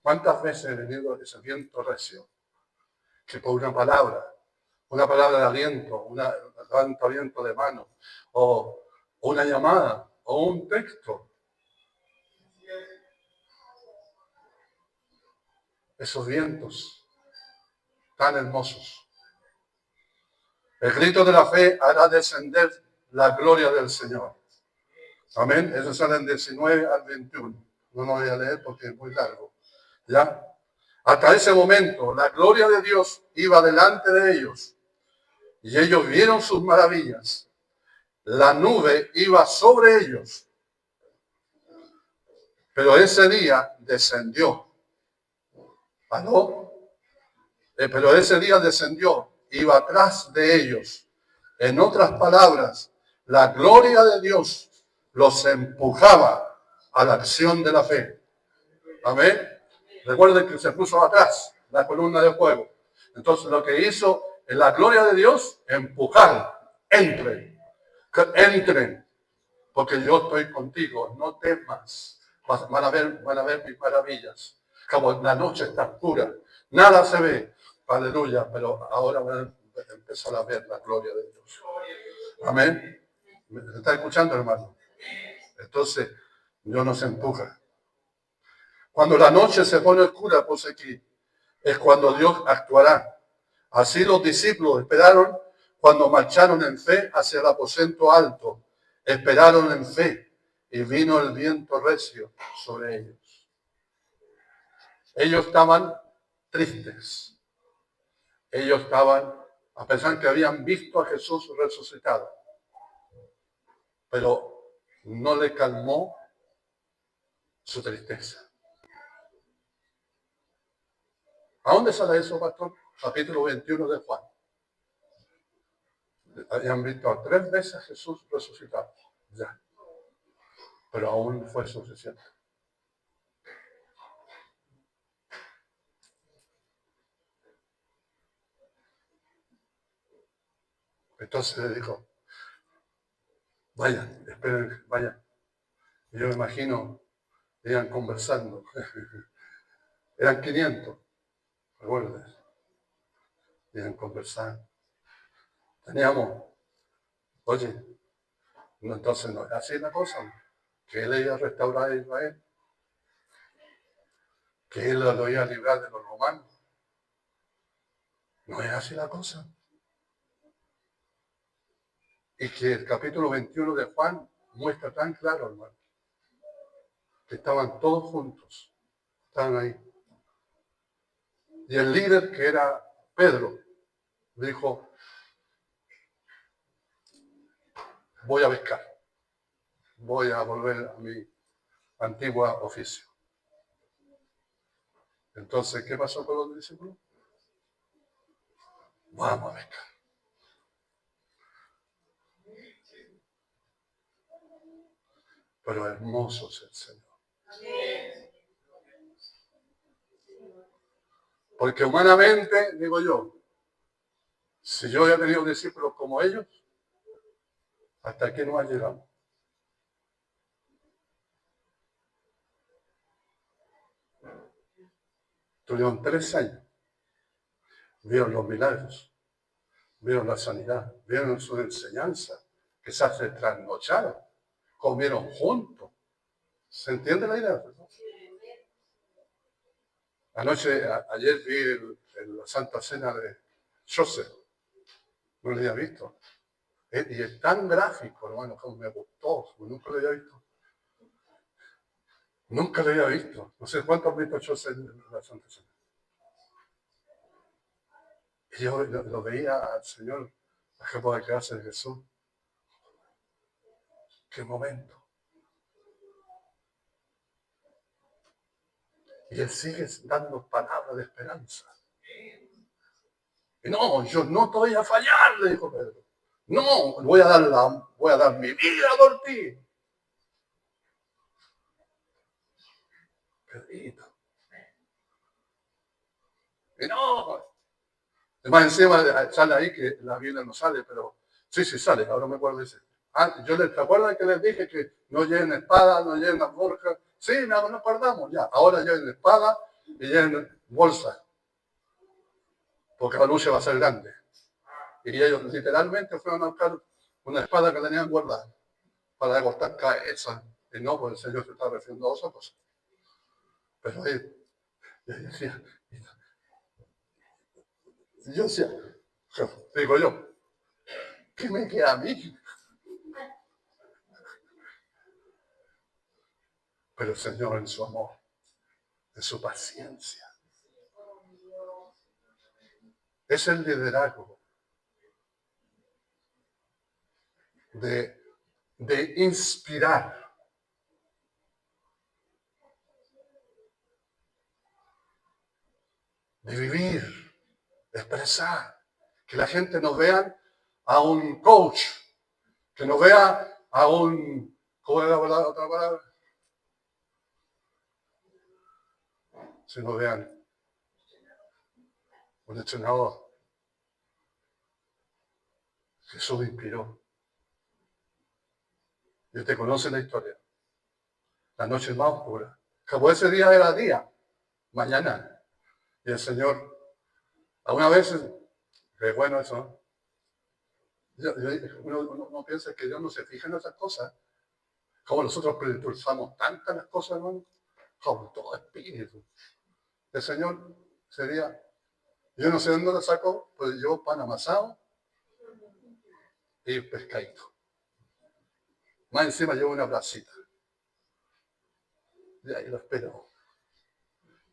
¿Cuántas veces he venido ese viento recio? Que por una palabra de aliento, un levantamiento de mano, o una llamada, o un texto. Esos vientos tan hermosos. El grito de la fe hará descender la gloria del Señor. Amén. Eso sale del 19 al 21. No lo voy a leer porque es muy largo. ¿Ya? Hasta ese momento, la gloria de Dios iba delante de ellos. Y ellos vieron sus maravillas. La nube iba sobre ellos. Pero ese día descendió. ¿Aló? Pero ese día descendió. Iba atrás de ellos. En otras palabras, la gloria de Dios los empujaba a la acción de la fe. Amén. Recuerden que se puso atrás la columna de fuego. Entonces lo que hizo en la gloria de Dios, empujar. Entren. Entren. Porque yo estoy contigo. No temas. Van a ver mis maravillas. Como la noche está oscura. Nada se ve. Aleluya. Pero ahora van a empezar a ver la gloria de Dios. Amén. ¿Me está escuchando, hermano? Entonces, Dios nos empuja. Cuando la noche se pone oscura, pues aquí, es cuando Dios actuará. Así los discípulos esperaron cuando marcharon en fe hacia el aposento alto. Esperaron en fe y vino el viento recio sobre ellos. Ellos estaban tristes. Ellos estaban, a pesar que habían visto a Jesús resucitado, pero no le calmó su tristeza. ¿A dónde sale eso, pastor? Capítulo 21 de Juan. Habían visto 3 veces a Jesús resucitado. Ya. Pero aún fue suficiente. Entonces le dijo, vayan, esperen, vayan. Y yo me imagino, iban conversando. Eran 500, recuerden. Iban conversando. Teníamos, oye, No, entonces no es así la cosa. Que él iba a restaurar a Israel. Que él lo iba a librar de los romanos. No es así la cosa. Y que el capítulo 21 de Juan muestra tan claro, hermano, que estaban todos juntos. Estaban ahí. Y el líder, que era Pedro, dijo, voy a pescar. Voy a volver a mi antiguo oficio. Entonces, ¿qué pasó con los discípulos? Vamos a pescar. Pero hermoso es el Señor. Porque humanamente, digo yo, si yo había tenido discípulos como ellos, hasta aquí no llegamos. Tuvieron 3 años. Vieron los milagros, vieron la sanidad, vieron su enseñanza, que se hace trasnochada, comieron juntos. ¿Se entiende la idea? Ayer vi la Santa Cena de Joseph. No lo había visto. Y es tan gráfico, hermano, que me gustó. Nunca lo había visto. Nunca lo había visto. No sé cuántos han visto Joseph en la Santa Cena. Y yo lo veía al Señor, la jefa de clase de Jesús. Qué momento. Y Él sigue dando palabras de esperanza. Y no, yo no te voy a fallar, le dijo Pedro. No, voy a dar mi vida por ti. Pedrito. Y no. Además, encima sale ahí que la Biblia no sale, pero sí sale, ahora me acuerdo de ese. ¿Te acuerdas que les dije que no lleven espada, no lleven las borjas? Sí, no nos acordamos, ya. Ahora lleven espada y lleven bolsa, porque la lucha va a ser grande. Y ellos literalmente fueron a buscar una espada que tenían guardada para cortar cabezas. Y no, pues el Señor se está refiriendo a otra cosa. Pero yo decía, digo yo, ¿qué me queda a mí? Pero el Señor en su amor, en su paciencia, es el liderazgo de inspirar, de vivir, de expresar, que la gente nos vea a un coach, que nos vea a un, ¿cómo es la otra palabra? Si nos vean un entrenador. Jesús inspiró. Y usted conoce la historia. La noche más oscura. Como ese día era día, mañana. Y el Señor, algunas veces, es bueno eso, ¿no? Uno piensa que Dios no se fija en esas cosas. Como nosotros impulsamos tantas las cosas, hermano. Como todo espíritu. El Señor sería, yo no sé dónde lo sacó, pero yo pan amasado y pescadito. Más encima llevo una bracita. Y ahí lo espero.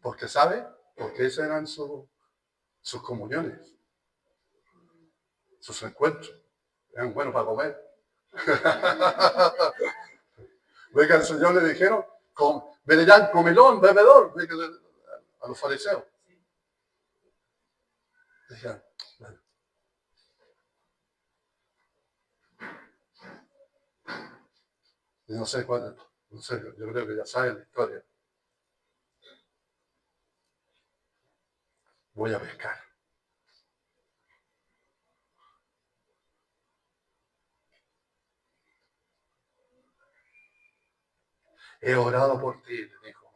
Porque sabe, porque esas eran sus comuniones, sus encuentros. Eran buenos para comer. Ve que al Señor le dijeron, verán comilón, bebedor, a los fariseos. Decían, bueno. Y no sé cuál, no sé, yo creo que ya saben la historia. Voy a pescar. He orado por ti, le dijo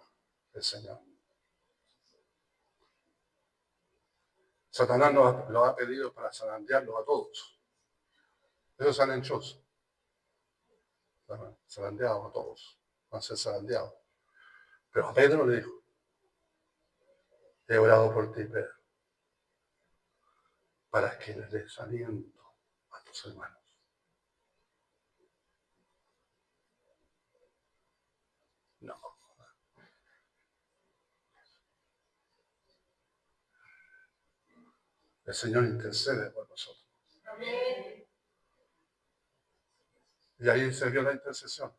el Señor. Satanás lo ha pedido para zarandearlos a todos. Ellos salen chosos. estaban zarandeados todos, van a ser zarandeados. Pero a Pedro le dijo, he orado por ti, Pedro, para que les des aliento a tus hermanos. No. El Señor intercede por nosotros. Amén. Y ahí se vio la intercesión,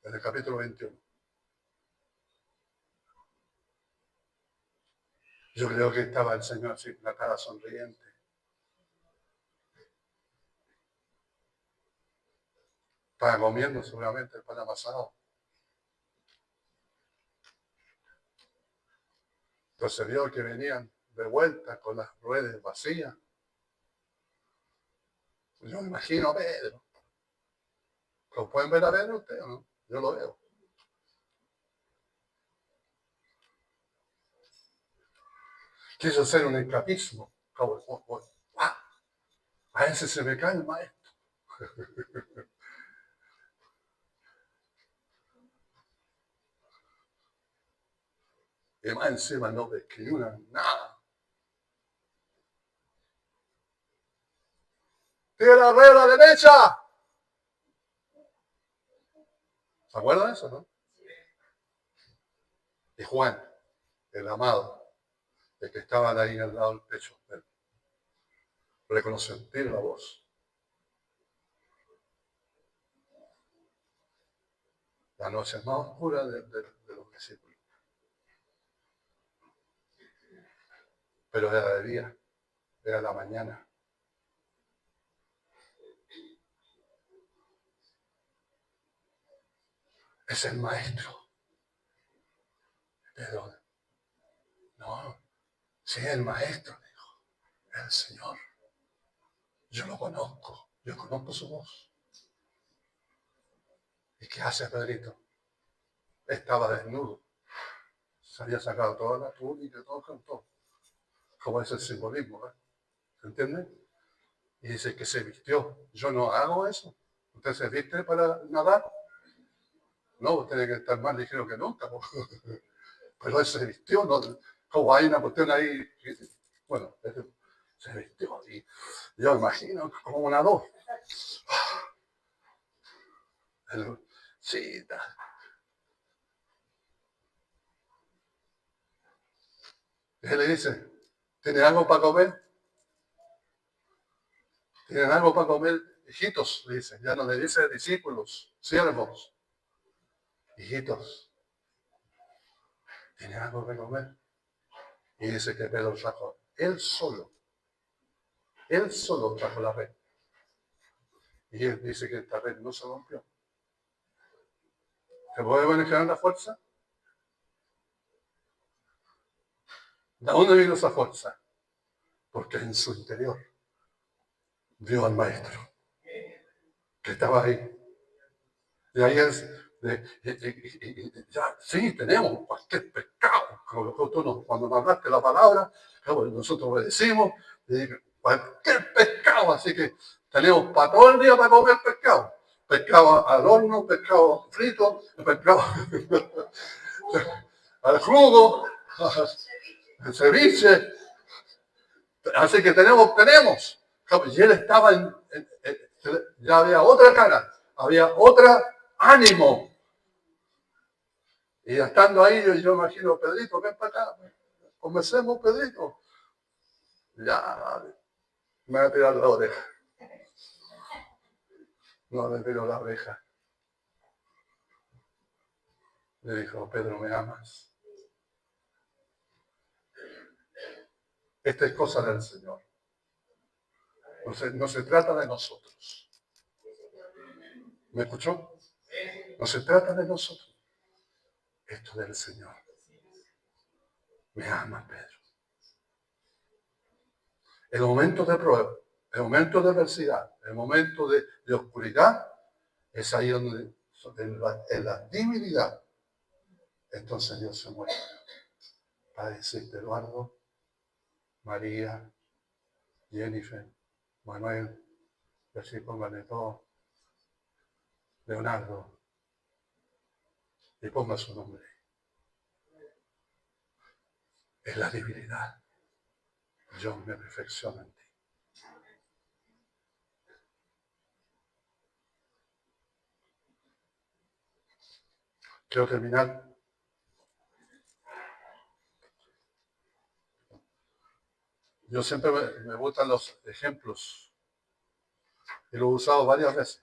en el capítulo 21. Yo creo que estaba el Señor así, con la cara sonriente. Estaba comiendo seguramente el pan amasado. Entonces vio que venían de vuelta con las ruedas vacías. Yo me imagino a Pedro. ¿Lo pueden ver a Pedro ustedes o no? Yo lo veo. Quiso hacer un escapismo. A ese se me cae el maestro. Y más encima no escribió nada. ¡Tira la rueda derecha! ¿Se acuerdan de eso, no? Y Juan, el amado, el que estaba ahí al lado del pecho, reconoció, tira la voz. La noche más oscura de los discípulos. Pero era de día, era la mañana. Es el maestro. Pero no, sí, el maestro, dijo, el Señor. Yo lo conozco, yo conozco su voz. ¿Y qué hace Pedrito? Estaba desnudo. Se había sacado toda la túnica, todo cantó. Como es el simbolismo, ¿eh? ¿Se entiende? Y dice que se vistió. Yo no hago eso. ¿Usted se viste para nadar? No, usted tiene que estar más ligero que nunca. Pero él se vistió, ¿no? Como hay una cuestión ahí, bueno, se vistió y yo me imagino como nadó. Sí, y él le dice, ¿tienen algo para comer? ¿Tienen algo para comer? Hijitos, le dice, ya no le dice discípulos, siervos. Hijitos, ¿tienen algo para comer? Y dice que Pedro trajo, él solo trajo la red. Y él dice que esta red no se rompió. ¿Se puede manejar la fuerza? ¿De dónde vino esa fuerza? Porque en su interior vio al maestro que estaba ahí. Y ahí es, ya, sí, tenemos cualquier pecado. Cuando nos hablaste la palabra, nosotros obedecimos, cualquier pecado. Así que tenemos para todo el día para comer pescado. Pescado al horno, pescado frito, pescado al jugo, al ceviche. Así que tenemos. Y él estaba ya había otra cara, había otra ánimo. Y estando ahí, yo imagino, Pedrito, ven para acá, conversemos, Pedrito. Ya, me va a tirar la oreja. No le tiró la oreja. Le dijo, Pedro, ¿me amas? Esta es cosa del Señor. No se trata de nosotros. ¿Me escuchó? No se trata de nosotros. Esto es del Señor. Me ama, Pedro. El momento de prueba, el momento de adversidad, el momento de oscuridad, es ahí donde, en la divinidad, entonces Dios se muestra. Para decirte, Eduardo, María, Jennifer, Manuel, y así pónganle todo. Leonardo, y ponga su nombre. Es la debilidad. Yo me perfecciono en ti. Quiero terminar. Yo siempre me gustan los ejemplos y lo he usado varias veces.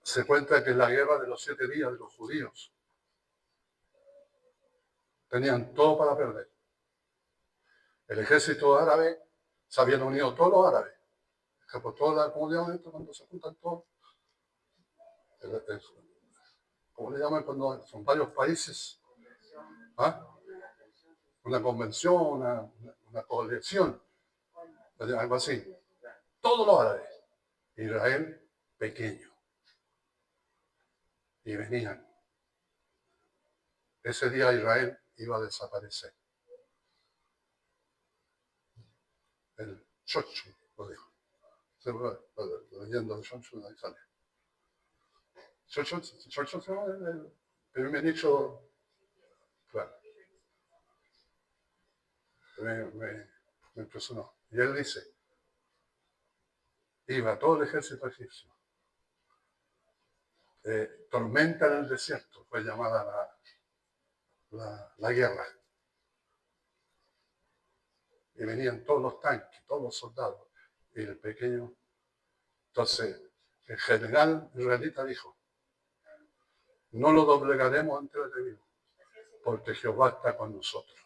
Se cuenta que en la guerra de los 7 días de los judíos tenían todo para perder. El ejército árabe se habían unido todos los árabes. Por toda la comunidad, cuando se juntan todos, ¿cómo le llaman cuando son varios países? ¿Ah? Una convención, una coalición, algo así. Todos los árabes. Israel pequeño. Y venían. Ese día Israel iba a desaparecer. El Chocho lo dijo. Leyendo el Chocho, ahí sale. Chocho el primer ministro, claro. Me impresionó. Y él dice, iba todo el ejército egipcio. Tormenta en el desierto fue llamada la guerra. Y venían todos los tanques, todos los soldados, y el pequeño. Entonces, el general israelita dijo, no lo doblegaremos ante el enemigo, porque Jehová está con nosotros.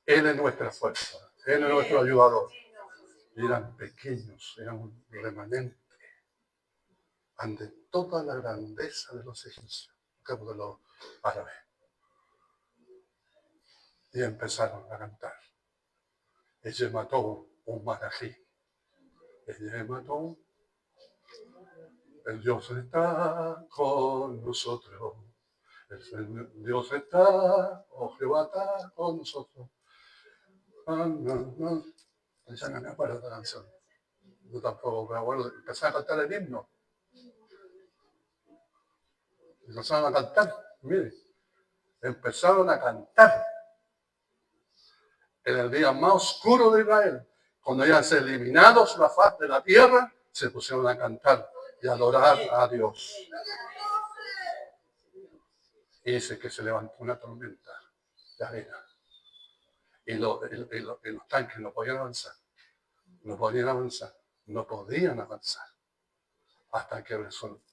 Él es nuestra fuerza, Él es nuestro ayudador. Y eran pequeños, eran un remanente ante toda la grandeza de los egipcios, de los árabes. Y empezaron a cantar. Ella mató un marají. Ella mató. El Dios está con nosotros. El Dios está, oh Jehová está con nosotros. Ya no me acuerdo de la canción. Yo tampoco me acuerdo. Empezaron a cantar el himno. Empezaron a cantar. Mire, empezaron a cantar. En el día más oscuro de Israel, cuando ya se eliminados la faz de la tierra, se pusieron a cantar y a adorar a Dios. Y dice que se levantó una tormenta de arena. Y los tanques no podían avanzar. No podían avanzar. No podían avanzar. Hasta que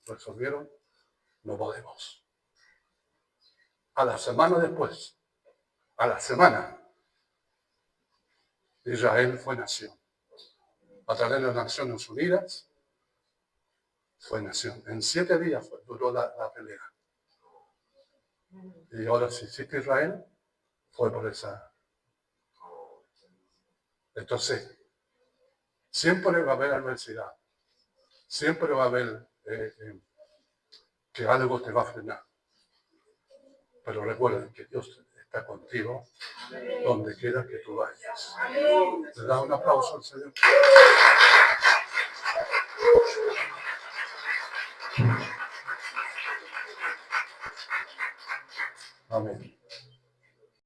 resolvieron, no podemos. A la semana después, Israel fue nación. A través de las Naciones Unidas, fue nación. En 7 días duró la pelea. Y ahora si existe Israel, fue por esa. Entonces, siempre va a haber adversidad. Siempre va a haber que algo te va a frenar. Pero recuerden que Dios está contigo donde quiera que tú vayas. Le da un aplauso al Señor. Amén.